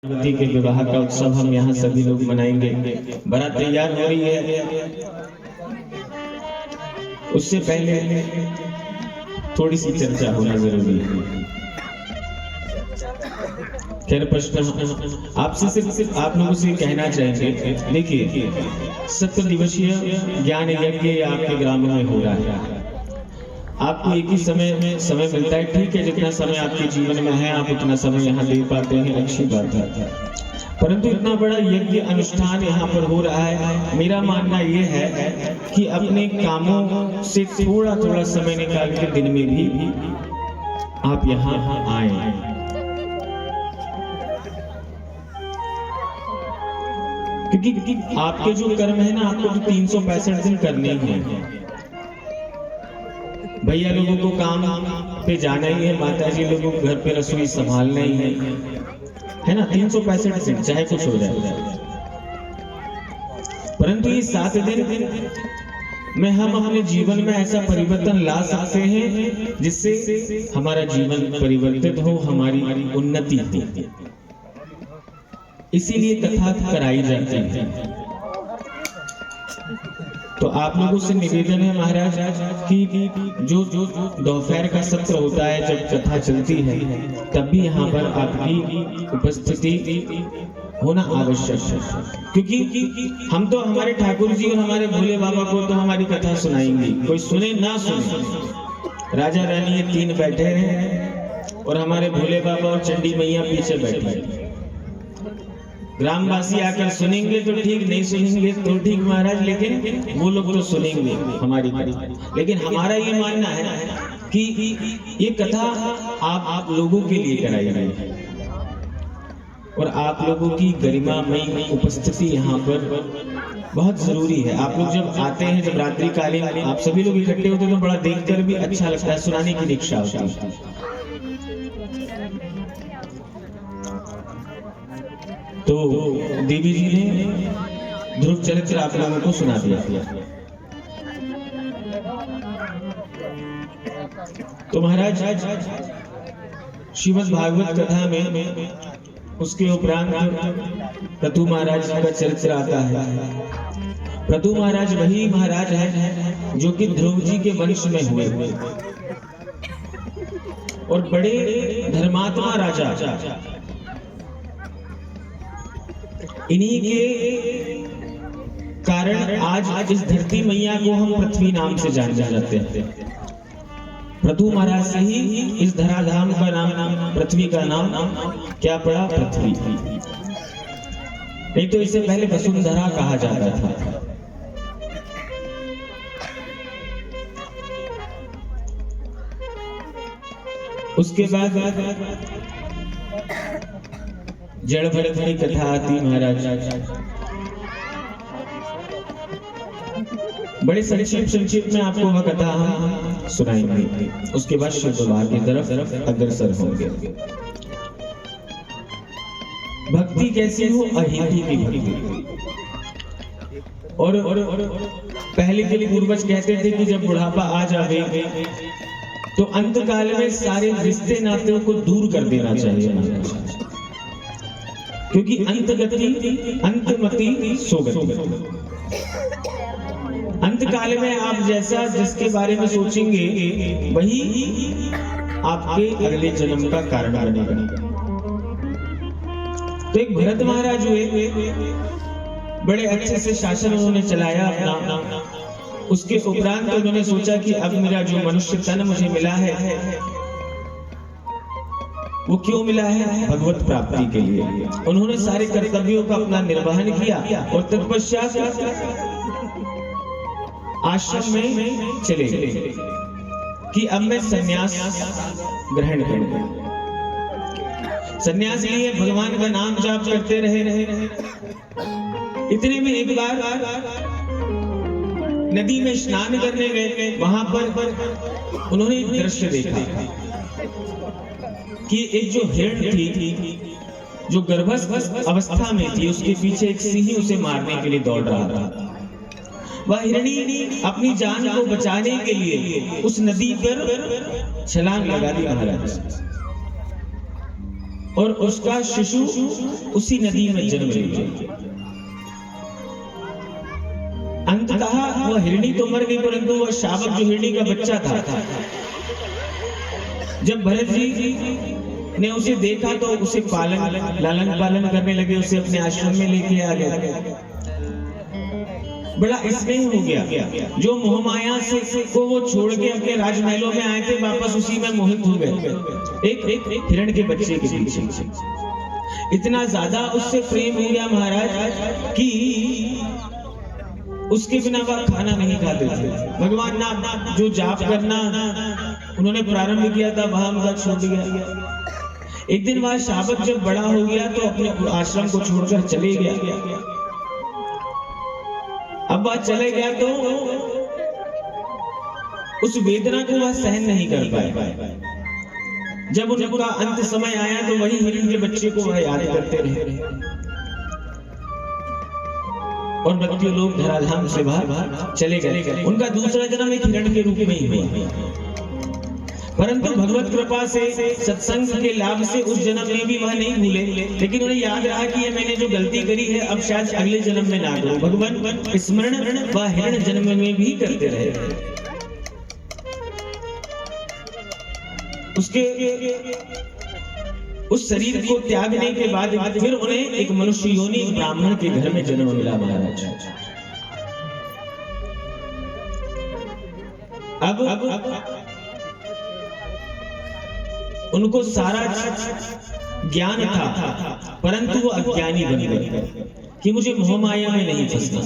पार्वती के विवाह का उत्सव हम यहाँ सभी लोग मनाएंगे। बारात तैयार हो रही है, उससे पहले थोड़ी सी चर्चा होना जरूरी है। खैर प्रश्न आपसे सिर्फ आप लोगों से कहना चाहेंगे, देखिए 70 दिवसीय ज्ञान यज्ञ आपके ग्रामों में हो रहा है। आपको एक ही समय मिलता है, ठीक है, जितना समय आपके जीवन में है आप उतना समय यहाँ दे पाते हैं, अच्छी बात है। परंतु इतना बड़ा यज्ञ अनुष्ठान यहाँ पर हो रहा है, मेरा मानना ये है कि अपने कामों से थोड़ा थोड़ा समय निकाल के दिन में भी आप यहाँ आए। क्योंकि आपके जो कर्म है ना, आपको तो 365 दिन करने ही हैं। भैया लोगों को काम पे जाना ही है, माताजी लोगों को घर पे रसोई संभालना ही है ना। 365 दिन चाहे कुछ हो जाए, परंतु ये 7 दिन में हम अपने जीवन में ऐसा परिवर्तन ला सकते हैं जिससे हमारा जीवन परिवर्तित हो, हमारी उन्नति हो। इसीलिए कथा कराई जाती है। तो आप लोगों से निवेदन है महाराज कि जो दोपहर का सत्र होता है, जब कथा चलती है, तब भी यहाँ पर आपकी उपस्थिति होना आवश्यक है। क्योंकि हम तो हमारे ठाकुर जी और हमारे भोले बाबा को तो हमारी कथा सुनाएंगे, कोई सुने ना सुने। राजा रानी ये 3 बैठे हैं और हमारे भोले बाबा और चंडी मैया पीछे बैठे हैं। ग्रामवासी आकर सुनेंगे तो ठीक, नहीं सुनेंगे तो ठीक महाराज, लेकिन वो लोग तो सुनेंगे हमारी कथा। लेकिन हमारा ये मानना है कि ये कथा आप लोगों के लिए कराई गई है और आप लोगों की गरिमामयी उपस्थिति यहाँ पर बहुत जरूरी है। आप लोग जब आते हैं, जब रात्रि कालीन आप सभी लोग इकट्ठे होते हैं तो बड़ा देखकर भी अच्छा लगता है, सुनाने की इच्छा होती है। तो देवी जी ने ध्रुव चरित्र आप लोगों को सुना दिया। तो महाराज श्रीमद् भागवत कथा में उसके उपरांत प्रतु महाराज का चरित्र आता है। प्रतु महाराज वही महाराज है जो कि ध्रुव जी के वंश में हुए और बड़े धर्मात्मा राजा। इन्हीं के कारण आज इस धरती मैया को हम पृथ्वी नाम से जाने जाते हैं। प्रतु महाराज से ही इस धराधाम का नाम, पृथ्वी का नाम क्या पड़ा? पृथ्वी। नहीं तो इससे पहले वसुंधरा कहा जाता था। उसके बाद जड़ भरत की कथा आती महाराज। बड़े संक्षिप्त में आपको वह कथा सुनाएंगे, उसके बाद शिव विवाह की तरफ अग्रसर होंगे। भक्ति कैसी हो? अहिति की भक्ति। और पहले के पूर्वज कहते थे कि जब बुढ़ापा आ जाए तो अंत काल में सारे रिश्ते नाते को दूर कर देना चाहिए, क्योंकि अंतमति सोगति। अंत काल में आप जैसा जिसके बारे में सोचेंगे वही आपके अगले जन्म का कारण बनेगा। तो एक भरत महाराज हुए, बड़े अच्छे से शासन उन्होंने चलाया अपना। उसके उपरांत उन्होंने सोचा कि अब मेरा जो मनुष्य तन मुझे मिला है वो क्यों मिला है? भगवत प्राप्ति के लिए। उन्होंने सारे कर्तव्यों का अपना निर्वहन किया और तत्पश्चात आश्रम में चले गए कि अब मैं संन्यास ग्रहण करूंगा। संन्यास लिए भगवान का नाम जाप करते रहे। इतने में एक बार नदी में स्नान करने गए। वहां पर उन्होंने एक दृश्य देखा कि एक जो हिरण थी, जो गर्भस्थ अवस्था में थी, उसके पीछे एक सिंह उसे मारने के लिए दौड़ रहा था। वह हिरणी अपनी जान को बचाने के लिए उस नदी पर छलांग लगा दी महाराज। और उसका शिशु उसी नदी में जन्म लिया। अंततः वह हिरणी तो मर गई, परंतु वह शावक जो हिरणी का बच्चा था, जब भरत जी ने उसे देखा तो उसे लालन पालन करने लगे, उसे अपने आश्रम में लेके आ गए। बड़ा स्नेह हो गया। जो मोहमाया से को वो छोड़ के अपने राजमहलों में आए थे, वापस उसी में मोहित हो गए एक हिरण के बच्चे के पीछे। इतना ज्यादा उससे प्रेम हो गया महाराज कि उसके बिना वह खाना नहीं खाते थे। भगवान नाम जो जाप करना उन्होंने प्रारंभ किया था, वहां उनका छूट गया। एक दिन वह शावक जब बड़ा हो गया तो अपने आश्रम को छोड़कर चले गया। अब वह चले गया तो उस वेदना को वह सहन नहीं कर पाया। जब उनका अंत समय आया तो वही हिरण के बच्चे को वह याद करते रहे और मृत्यु लोक धराधाम से बाहर चले गए। उनका दूसरा जन्म एक हिरण के रूप में ही हुआ, परंतु भगवत कृपा से सत्संग के लाभ से उस जन्म में भी वह नहीं भूले, लेकिन उन्हें याद रहा कि ये मैंने जो गलती करी है अब शायद अगले जन्म में ना करूं। भगवान स्मरण वह हिरण जन्म में भी करते रहे। उसके उस शरीर को त्यागने के बाद फिर उन्हें एक मनुष्य योनि ब्राह्मण के घर में जन्म मिला महाराज। अब उनको सारा ज्ञान था, परंतु वो अज्ञानी बन गए कि मुझे मोह माया में नहीं फंसना।